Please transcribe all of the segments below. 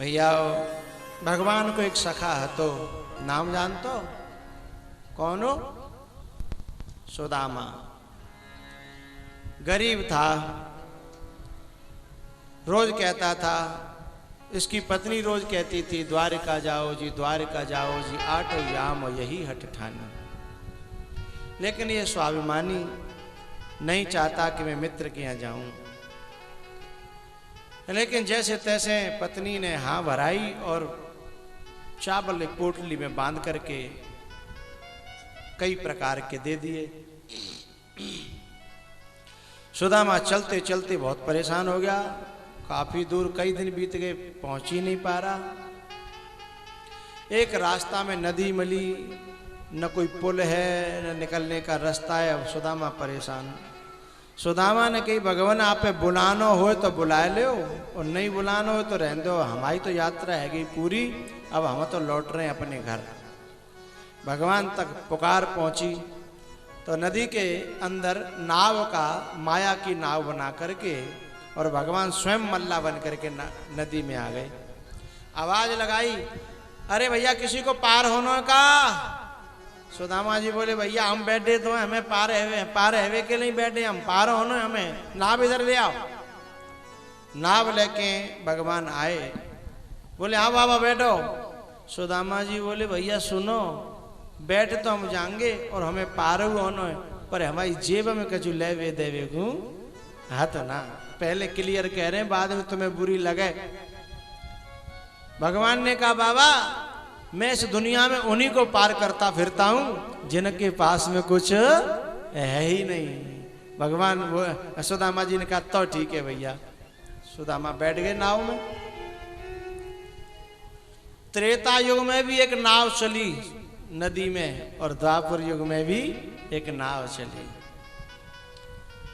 भैया भगवान को एक सखा है तो नाम जानतो कौन हो? सुदामा। गरीब था, रोज कहता था, इसकी पत्नी रोज कहती थी द्वारका जाओ जी, द्वारका जाओ जी, आठ याम यही हठ ठानी। लेकिन ये स्वाभिमानी नहीं चाहता कि मैं मित्र के यहाँ जाऊं। लेकिन जैसे तैसे पत्नी ने हाँ भराई और चावल एक पोटली में बांध करके कई प्रकार के दे दिए। सुदामा चलते चलते बहुत परेशान हो गया, काफी दूर कई दिन बीत गए, पहुंच ही नहीं पा रहा। एक रास्ता में नदी मिली, न कोई पुल है न निकलने का रास्ता है। अब सुदामा परेशान। सुदामा ने कही भगवान आप बुलानो हो तो बुला लो और नहीं बुलानो हो तो रहने दो, हमारी तो यात्रा है गई पूरी, अब हम तो लौट रहे हैं अपने घर। भगवान तक पुकार पहुंची तो नदी के अंदर नाव का, माया की नाव बना करके और भगवान स्वयं मल्ला बन करके नदी में आ गए। आवाज लगाई, अरे भैया किसी को पार होने का। सुदामा जी बोले भैया हम बैठे तो हमें पार है के नहीं बैठे, हम पार होने, हमें नाव इधर ले आओ। नाव लेके भगवान आए, बोले हाँ बाबा बैठो। सुदामा जी बोले भैया सुनो, बैठ तो हम जाएंगे और हमें पार होना है, पर हमारी जेब में कचू ले वे देवे को हाथ ना, पहले क्लियर कह रहे हैं, बाद में तुम्हें बुरी लगे। भगवान ने कहा बाबा मैं इस दुनिया में उन्हीं को पार करता फिरता हूं जिनके पास में कुछ है ही नहीं। भगवान वो सुदामा जी ने कहा तो ठीक है भैया। सुदामा बैठ गए नाव में। त्रेता युग में भी एक नाव चली नदी में और द्वापर युग में भी एक नाव चली।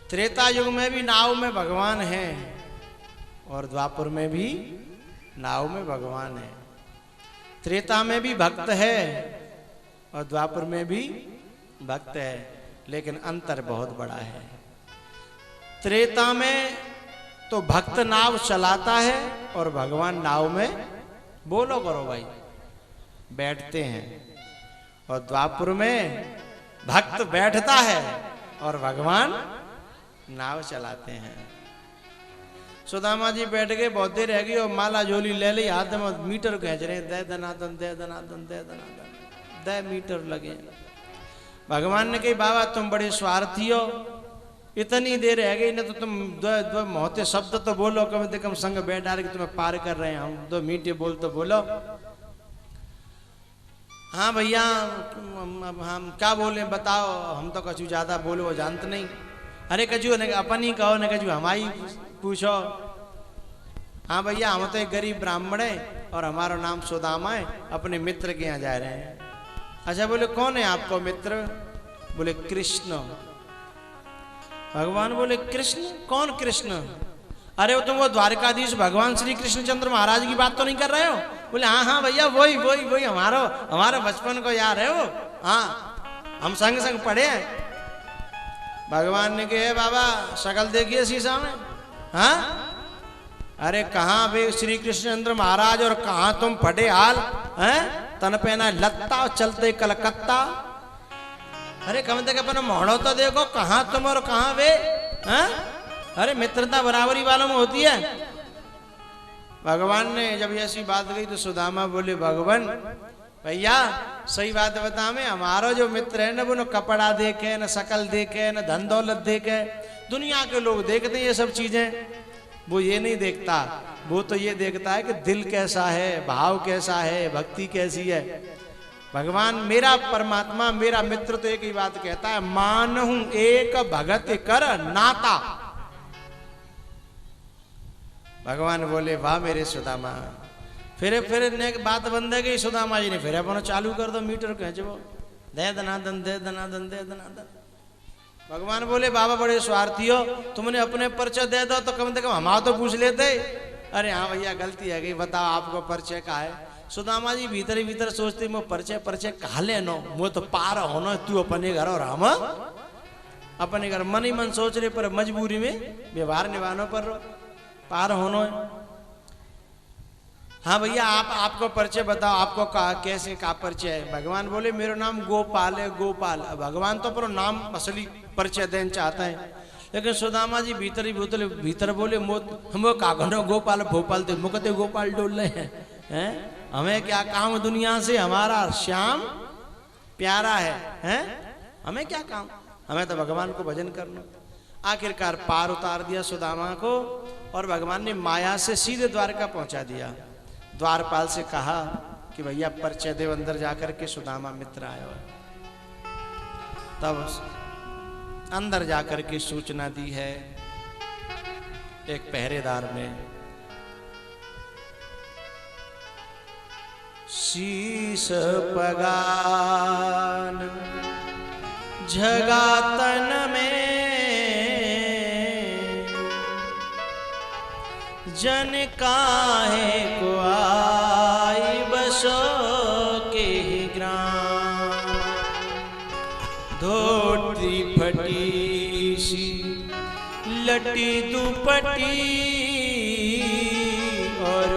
त्रेता युग में भी नाव में भगवान है और द्वापर में भी नाव में भगवान है। त्रेता में भी भक्त है और द्वापर में भी भक्त है, लेकिन अंतर बहुत बड़ा है। त्रेता में तो भक्त नाव चलाता है और भगवान नाव में, बोलो करो भाई, बैठते हैं। और द्वापर में भक्त बैठता है और भगवान नाव चलाते हैं। सुदामा जी बैठ गए, बहुत देर रह गई और माला झोली ले ली, हाथ में मीटर खींच रहे, दे दनादन दे दनादन दे दनादन, दे मीटर लगे। भगवान ने कही बाबा तुम बड़े स्वार्थी हो, इतनी देर रह गई ना तो तुम दो मोहते शब्द तो बोलो, कम से कम संग बैठा रहे कि तुम्हें पार कर रहे हैं हम, दो मीठे बोल तो बोलो। हाँ भैया हम क्या बोले बताओ, हम तो कछु ज्यादा बोलो वो जानते नहीं। अरे कछु अपन ही कहो न, कछु हमारी पूछो। हाँ भैया हम तो एक गरीब ब्राह्मण है और हमारा नाम सुदामा है, अपने मित्र के यहाँ जा रहे हैं। अच्छा बोले कौन है आपको मित्र? बोले कृष्ण। भगवान बोले कृष्ण? कौन कृष्ण? अरे वो तुम वो द्वारकाधीश भगवान श्री कृष्णचंद्र महाराज की बात तो नहीं कर रहे हो? बोले हाँ हाँ भैया वही वही वही, हमारा बचपन को याद है वो, हाँ हम संग संग पढ़े हैं। भगवान ने कहे बाबा शकल देखिए शीशा में। हाँ अरे कहाँ भाई श्री कृष्णचंद्र महाराज और कहाँ तुम फटे हाल हैं, तन पहना लत्ता और चलते कलकत्ता। अरे कम से कम मोहड़ो तो देखो, कहाँ तुम और कहाँ वे हैं? अरे मित्रता बराबरी वालों में होती है। भगवान ने जब ऐसी बात कही तो सुदामा बोले भगवान भैया सही बात बता, में हमारा जो मित्र है ना वो न कपड़ा देखे न शकल देखे न धन दौलत देखे। दुनिया के लोग देखते हैं ये सब चीजें, वो ये नहीं देखता, वो तो ये देखता है कि दिल कैसा है, भाव कैसा है, भक्ति कैसी है। भगवान मेरा परमात्मा मेरा मित्र तो एक ही बात कहता है, मानहु एक भगत कर नाता। भगवान बोले वाह मेरे सुदामा। फिर ने बात बंद है गई। सुदामा जी ने फिर अपना चालू कर दो मीटर खींचो, दे दनादन दे दनादन दे दनादन। भगवान बोले बाबा बड़े स्वार्थी हो, तुमने अपने परिचय दे दो तो कम से कम हमारा तो पूछ लेते। अरे हाँ भैया गलती है गई, बताओ आपको परिचय का है? सुदामा जी भीतर ही भीतर सोचते मैं परिचय कहा लेनो, वो तो पार होना, तू अपने घर और हम अपने घर। मन ही मन सोच रहे पर मजबूरी में व्यवहार निभाना पर पार होना है। हाँ भैया आपको परिचय बताओ, आपको कैसे का परिचय है? भगवान बोले मेरा नाम गोपाल है, गोपाल। भगवान तो पर नाम असली परिचय देना चाहता है, लेकिन सुदामा जी भीतर बोले हम कागनो गोपाल भोपाल थे मुकते गोपाल डोल रहे हैं, हमें क्या काम दुनिया से, हमारा श्याम प्यारा है, हमें क्या काम, हमें तो भगवान को भजन करना। आखिरकार पार उतार दिया सुदामा को और भगवान ने माया से सीधे द्वारका पहुंचा दिया। द्वारपाल से कहा कि भैया परिचय देव अंदर जाकर के सुदामा मित्र आया। तब अंदर जाकर के सूचना दी है एक पहरेदार ने, शीश पगान झगातन में जन काहे को आई बसो के ग्राम, धोती फटी सी लटी दुपटी और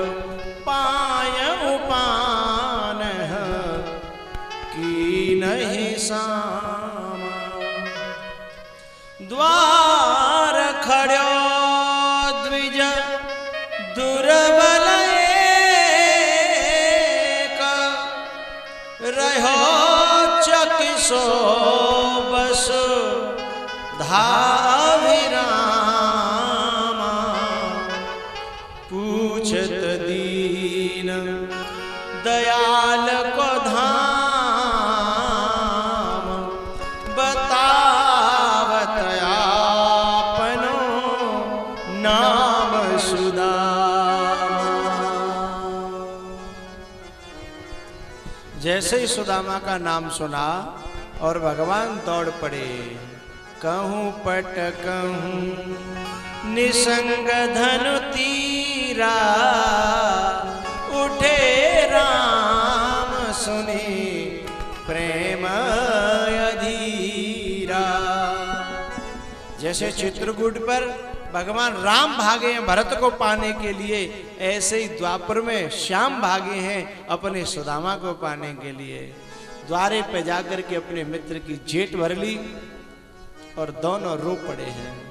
पाय उपान की नहीं सामा, द्वार खड़ो द्विज दुर्बल एक, रहो चकिसो बस धाविरामा, पूछत दीन दयाल को धाम, बतावत आपनो नाम सुदामा। जैसे ही सुदामा का नाम सुना और भगवान दौड़ पड़े, कहूँ पट कहूँ निसंग धनु तीरा, उठे राम सुनी प्रेम अधीरा। जैसे चित्रकूट पर भगवान राम भागे हैं भरत को पाने के लिए, ऐसे ही द्वापर में श्याम भागे हैं अपने सुदामा को पाने के लिए। द्वारे पे जाकर के अपने मित्र की जेट भर ली और दोनों रो पड़े हैं।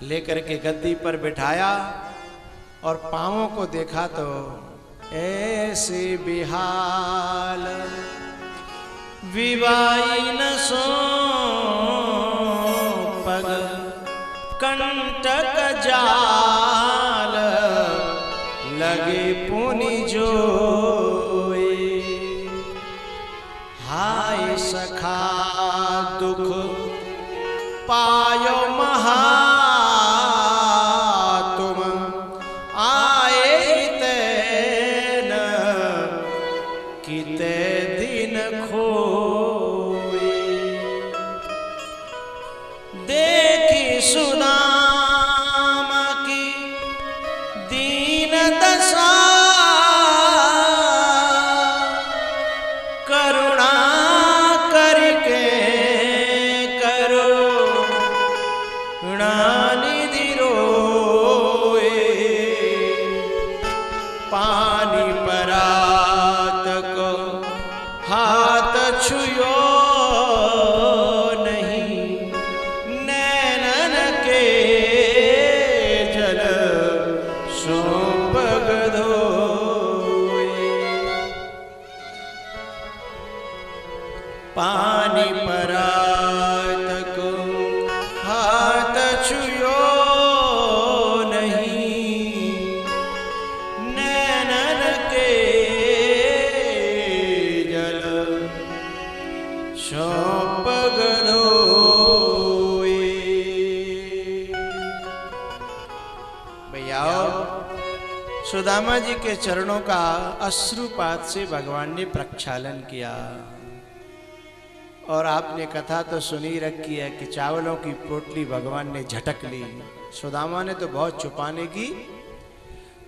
लेकर के गद्दी पर बिठाया और पांवों को देखा तो ऐसे बेहाल, विवाई न सो पग कंटक जाल, लगे पुनि जोए, हाय सखा दुख पायो महा, तुम आए तेन किते दिन खोए, देखी सुदामा की दीन दशा, करुणा करके करुणानिधि रोए, पानी परात को हाथ छुयो नहीं, नैनन के जल सौंप धोए, पानी परात को हाथ छुयो नहीं, नैनन के जल सौंप धोए। भैया सुदामा जी के चरणों का अश्रुपात से भगवान ने प्रक्षालन किया। और आपने कथा तो सुनी रखी है कि चावलों की पोटली भगवान ने झटक ली। सुदामा ने तो बहुत छुपाने की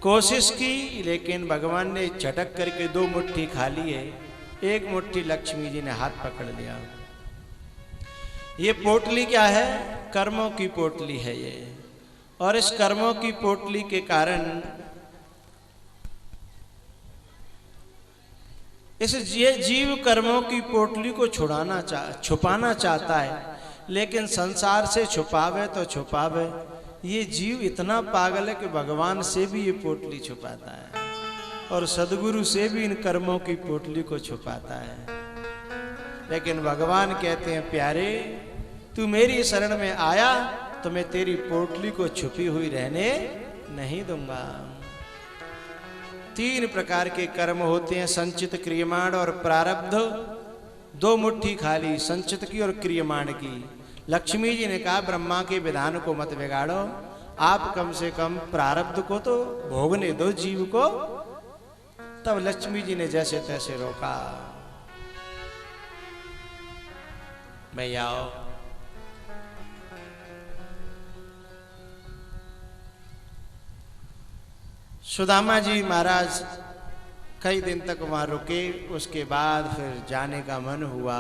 कोशिश की, लेकिन भगवान ने झटक करके 2 मुट्ठी खा ली है। एक मुट्ठी लक्ष्मी जी ने हाथ पकड़ लिया। ये पोटली क्या है? कर्मों की पोटली है ये। और इस कर्मों की पोटली के कारण इस ये जीव कर्मों की पोटली को छुपाना चाहता है, लेकिन संसार से छुपावे तो छुपावे, ये जीव इतना पागल है कि भगवान से भी ये पोटली छुपाता है और सदगुरु से भी इन कर्मों की पोटली को छुपाता है। लेकिन भगवान कहते हैं, प्यारे तू मेरी शरण में आया तो मैं तेरी पोटली को छुपी हुई रहने नहीं दूंगा। 3 प्रकार के कर्म होते हैं, संचित, क्रियमाण और प्रारब्ध। 2 मुट्ठी खाली, संचित की और क्रियमाण की। लक्ष्मी जी ने कहा, ब्रह्मा के विधान को मत बिगाड़ो, आप कम से कम प्रारब्ध को तो भोगने दो जीव को। तब लक्ष्मी जी ने जैसे तैसे रोका। भैया सुदामा जी महाराज कई दिन तक वहां रुके। उसके बाद फिर जाने का मन हुआ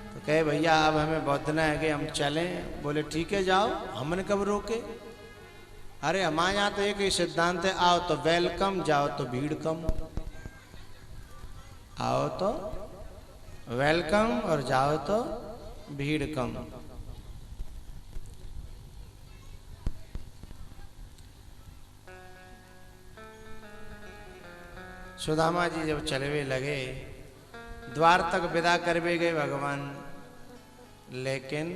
तो कहे, भैया अब हमें बौद्धना है कि हम चलें। बोले ठीक है जाओ, हमने कब रोके। अरे हमारे यहाँ तो एक ही सिद्धांत है, आओ तो वेलकम, जाओ तो भीड़ कम। आओ तो वेलकम और जाओ तो भीड़ कम। सुदामा जी जब चलवे लगे, द्वार तक विदा करवे गए भगवान, लेकिन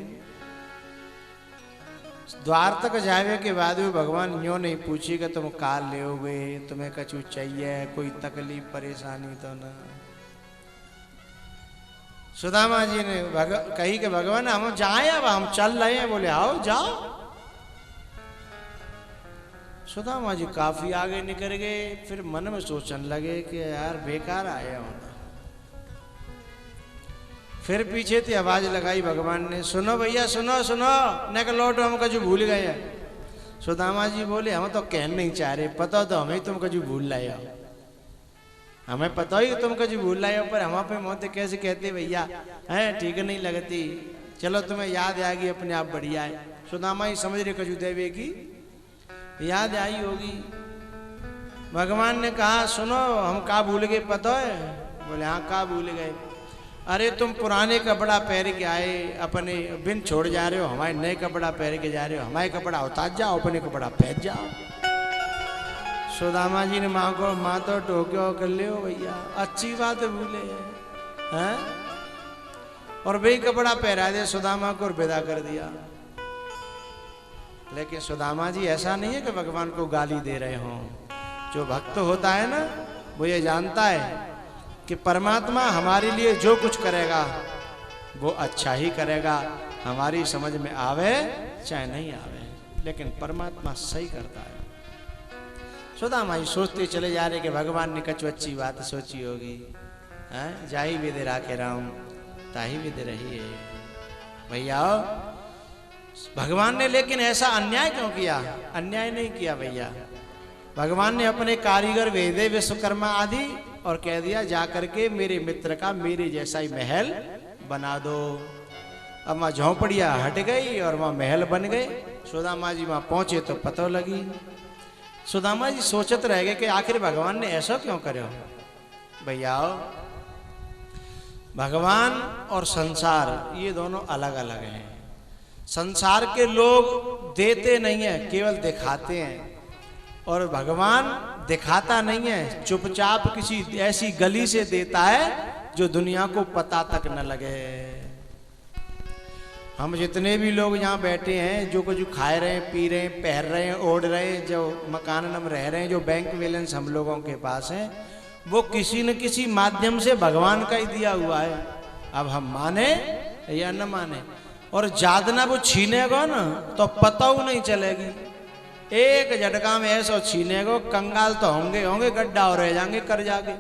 द्वार तक जावे के बाद भी भगवान यूं नहीं पूछेगा तुम काल ले, तुम्हें कछु चाहिए, कोई तकलीफ परेशानी तो ना। सुदामा जी ने कही कि भगवान हम जाए, अब हम चल रहे हैं। बोले आओ जाओ। सुदामा जी काफी आगे निकल गए। फिर मन में सोचने लगे कि यार बेकार आया होना। फिर पीछे थी आवाज लगाई भगवान ने, सुनो भैया सुनो सुनो, न कि लौटो, हम कछु भूल गए हैं। सुदामा जी बोले, हम तो कहना नहीं चाह रहे, पता तो हमें तुम कछु भूल लाए हो, हमें पता ही तुम कछु भूल लाए हो, पर हम पे मोते कैसे कहते भैया, है ठीक नहीं लगती। चलो तुम्हें याद आ गई, अपने आप बढ़िया है। सुदामा ही समझ रहे कछु देवे की याद आई होगी। भगवान ने कहा, सुनो हम का भूल गए पता है। बोले हाँ का भूल गए। अरे तुम पुराने कपड़ा पहन के आए, अपने बिन छोड़ जा रहे हो, हमारे नए कपड़ा पहन के जा रहे हो, हमारे कपड़ा उतार जाओ, अपने कपड़ा पहन जाओ। सुदामा जी ने माँ को, माँ तो टोक्यो कर ले भैया, अच्छी बात भूले हैं। और वही कपड़ा पहरा दे सुदामा को और विदा कर दिया। लेकिन सुदामा जी ऐसा नहीं है कि भगवान को गाली दे रहे हों। जो भक्त होता है ना, वो ये जानता है कि परमात्मा हमारे लिए जो कुछ करेगा वो अच्छा ही करेगा, हमारी समझ में आवे चाहे नहीं आवे, लेकिन परमात्मा सही करता है। सुदामा जी सोचते चले जा रहे कि भगवान ने कछु अच्छी बात सोची होगी। जाही विदे राखे राम ताही विदे रही है। भैया भगवान ने लेकिन ऐसा अन्याय क्यों किया? अन्याय नहीं किया भैया। भगवान ने अपने कारीगर भेजे विश्वकर्मा आदि और कह दिया जा करके मेरे मित्र का मेरे जैसा ही महल बना दो। अब वहां झोंपड़ियां हट गई और वहां महल बन गए। सुदामा जी वहां पहुंचे तो पता लगी। सुदामा जी सोचत रह गए कि आखिर भगवान ने ऐसा क्यों करे। भैया भगवान और संसार ये दोनों अलग अलग हैं। संसार के लोग देते नहीं है, केवल दिखाते हैं, और भगवान दिखाता नहीं है, चुपचाप किसी ऐसी गली से देता है जो दुनिया को पता तक न लगे। हम जितने भी लोग यहाँ बैठे हैं, जो कुछ खा रहे हैं, पी रहे हैं, पहन रहे हैं, ओढ़ रहे हैं, जो मकान में रह रहे हैं, जो बैंक बैलेंस हम लोगों के पास है, वो किसी न किसी माध्यम से भगवान का ही दिया हुआ है। अब हम माने या न माने, और जादना वो छीनेगा ना तो पता ही नहीं चलेगी। एक झटका में ऐसा छीनेगा, कंगाल तो होंगे होंगे, गड्ढा और रह जाएंगे कर जाके।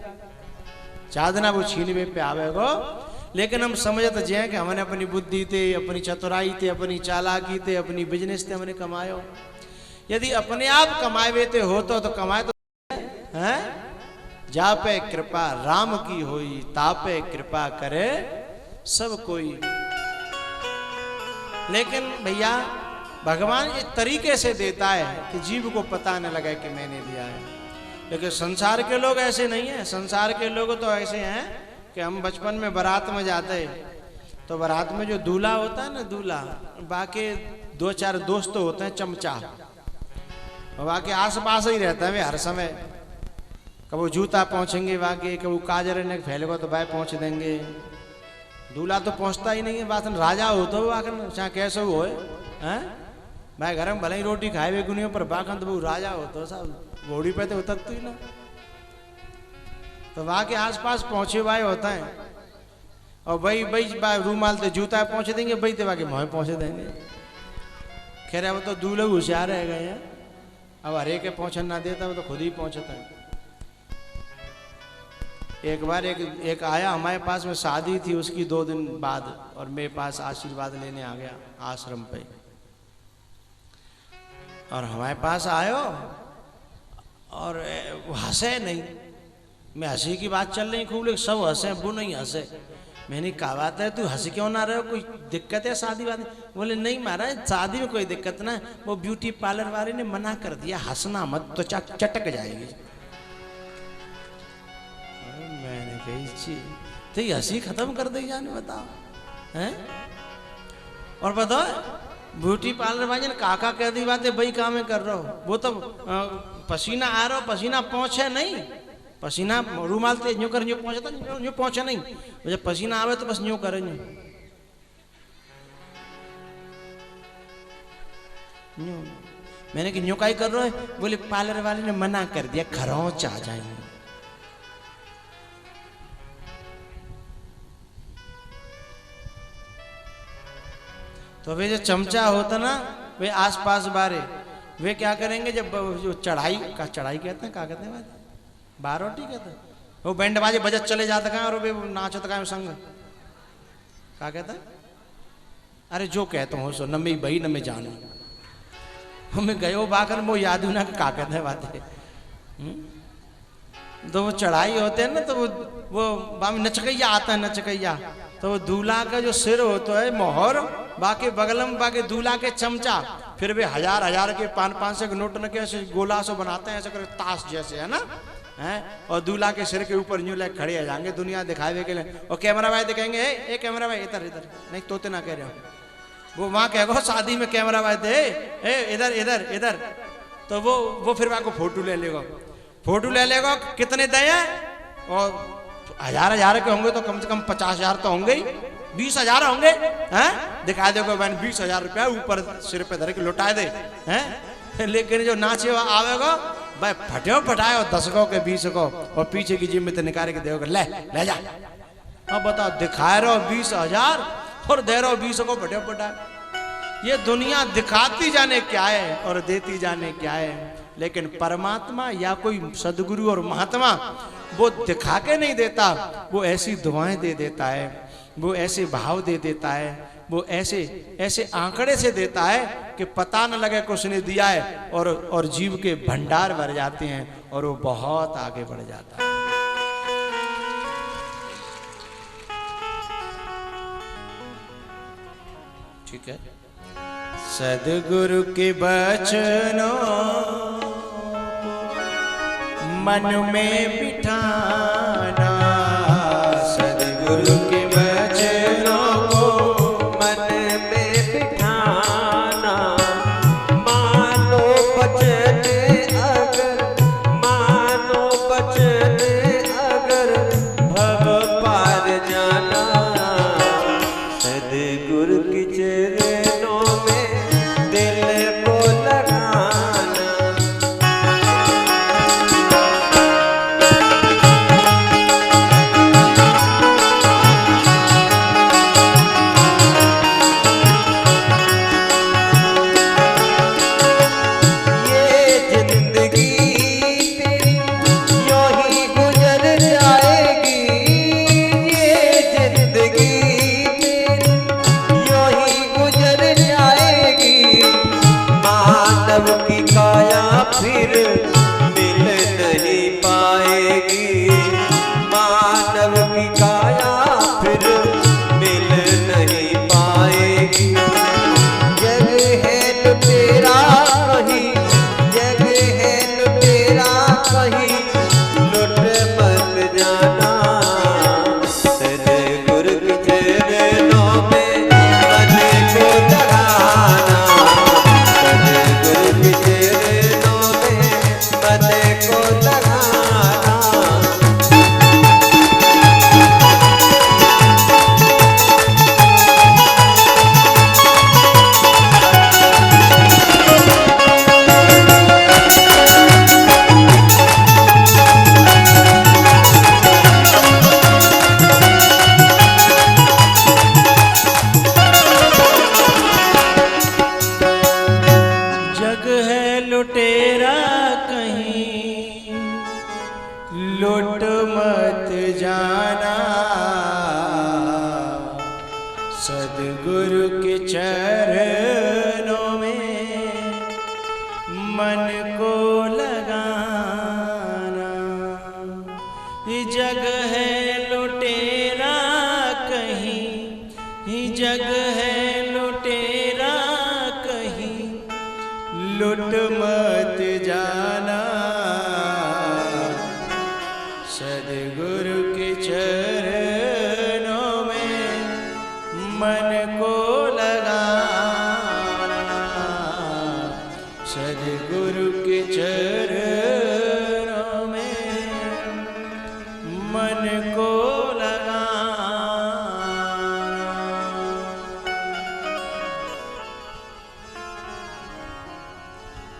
जादना वो छीनवे पे आवेगो, लेकिन हम समझत जे कि हमने अपनी बुद्धि थे, अपनी चतुराई थे, अपनी चालाकी थे, अपनी बिजनेस थे हमने कमायो। यदि अपने आप कमाए थे हो तो कमाए तो हैं। जा पे कृपा राम की होई, तापे कृपा करे सब कोई। लेकिन भैया भगवान इस तरीके से देता है कि जीव को पता न लगे कि मैंने दिया है। लेकिन संसार के लोग ऐसे नहीं हैं। संसार के लोग तो ऐसे हैं कि हम बचपन में बारात में जाते तो बारात में जो दूल्हा होता है ना, दूल्हा, बाकी 2-4 दोस्त होते हैं चमचा, बाकी आस पास ही रहता है वे हर समय। कभी जूता पहुंचेंगे बाकी, कभी काजर ने फैलेगा तो भाई पहुंच देंगे। दूल्हा तो पहुंचता ही नहीं है। बात राजा हो तो आखिर चाहे कैसे हो है भाई, घर में भले ही रोटी खाए हुए गुनियों पर बाखन तो राजा हो तो सब घोड़ी पे तो उतरती ही ना। तो वहां के आसपास पहुंचे हुए होता है और भाई रूमाल तो जूता पहुंचे देंगे, भाई तो बाकी मोह पहुंचे देंगे। खैर अब तो दूल्हे होशियार रह गए हैं, अब हरे के पहुंचन ना देता, वो तो खुद ही पहुंचता है। एक बार एक आया हमारे पास में, शादी थी उसकी 2 दिन बाद, और मेरे पास आशीर्वाद लेने आ गया आश्रम पे। और हमारे पास आयो और वो हंसे नहीं। मैं हंसी की बात चल रही खूब, लेकिन सब हंसे, वो नहीं हंसे। मैंने कहा बात है तू हंस क्यों ना रहे हो, कोई दिक्कत है शादी वादी? बोले नहीं महाराज शादी में कोई दिक्कत ना, वो ब्यूटी पार्लर वाले ने मना कर दिया, हंसना मत तो चटक जाएगी। मैंने कही तो हंसी खत्म कर दी जाने, बताओ हैं? और बताओ ब्यूटी पार्लर वाले ने काका कह दी बात है, भाई काम में कर रहा हो, वो तो पसीना आ रहा हो, पसीना पहुंचे नहीं, पसीना रूमाल ते यूं कर यूं पहुंचता यूं पहुंचे नहीं, जब पसीना आवे तो बस यूं करे यूं। मैंने कि यूं का ही कर रहे हो? बोले पार्लर वाले ने मना कर दिया, खरोंच आ जाएंगे। तो वे जो चमचा होता ना, वे आसपास बारे वे क्या करेंगे, जब जो चढ़ाई कहते हैं, क्या कहते हैं, बारोटी कहते हैं, वो बैंड बाजे बजत चले जाते कहाँ और वे नाचत कहाँ संग, क्या कहते हैं? अरे जो कहते हो सो, न मैं भाई न मैं जानू, हमें गयो बाकर वो याद ना क्या कहते हैं बातें। तो वो चढ़ाई होते हैं ना, तो वो नचकैया आता है, नचकैया, तो वो दूल्हा का जो सिर होता है मोहर, बाकी बगल में बाकी दूल्हा के चमचा, फिर वे 1000 के 500 के नोट न के ऐसे गोला सो बनाते हैं, ऐसे कर ताश जैसे, है ना, हैं? और दूल्हा के सिर के ऊपर यूं लेके खड़े आ जाएंगे दुनिया दिखावे के लिए, और कैमरा भाई दिखाएंगे, ए कैमरा भाई इधर इधर, नहीं तोते ना कह रहे हो, वो वहां कहो शादी में कैमरा भाई दे, इधर इधर इधर, तो वो फिर वहां को फोटो ले लेगा, कितने दे, और 1000 के होंगे तो कम से कम 50,000 तो होंगे ही, 20,000 होंगे, हैं? दिखा देगा बहन 20,000 रुपया ऊपर सिर पे धर के लुटा दे, हैं? लेकिन जो नाचे आवेगा भाई फटाए 10 को के 20 को, और पीछे की जेब में तो निकाल के देगा, ले जा। अब बताओ दिखा रहे हो 20,000 और दे रहे हो 20 को फटाए। ये दुनिया दिखाती जाने क्या है और देती जाने क्या है, लेकिन परमात्मा या कोई सदगुरु और महात्मा वो दिखा के नहीं देता, वो ऐसी दुआएं दे देता है, वो ऐसे भाव दे देता है, वो ऐसे आंकड़े से देता है कि पता न लगे कि उसने दिया है, और जीव के भंडार भर जाते हैं और वो बहुत आगे बढ़ जाता है। ठीक है, सदगुरु के बचनों मन में बिठाना, सदगुरु के बचनों को मन में बिठाना, मानो बचन अगर भव पार जाना, सदगुरु की चरणों में दिल को लगाना। फिर मिल नहीं पाएगी, मानव की काया फिर मिल नहीं पाएगी। जग है लुटेरा कहीं लुट मत जाना, सद्गुरु के चरणों में मन को लगाना। ये जग है लुटेरा कहीं, ये जग है लुटेरा कहीं लुट मत जाना, सद्गुरु के चरणों में मन को लगाना, सद्गुरु के चरणों में मन को लगाना।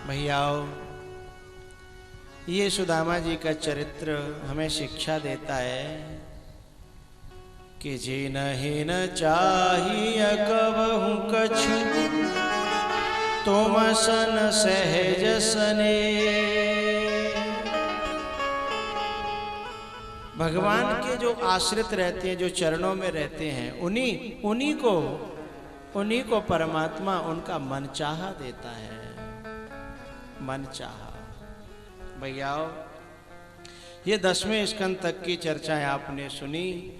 भैयाओ, ये सुदामा जी का चरित्र हमें शिक्षा देता है कि जी नहीं न चाहिए कबहू कछु, तुम सन सहज सने। भगवान के जो आश्रित रहते हैं, जो चरणों में रहते हैं, उन्हीं को परमात्मा उनका मनचाहा देता है, मनचाहा। भैयाओ, ये 10वें स्कंद तक की चर्चाएं आपने सुनी।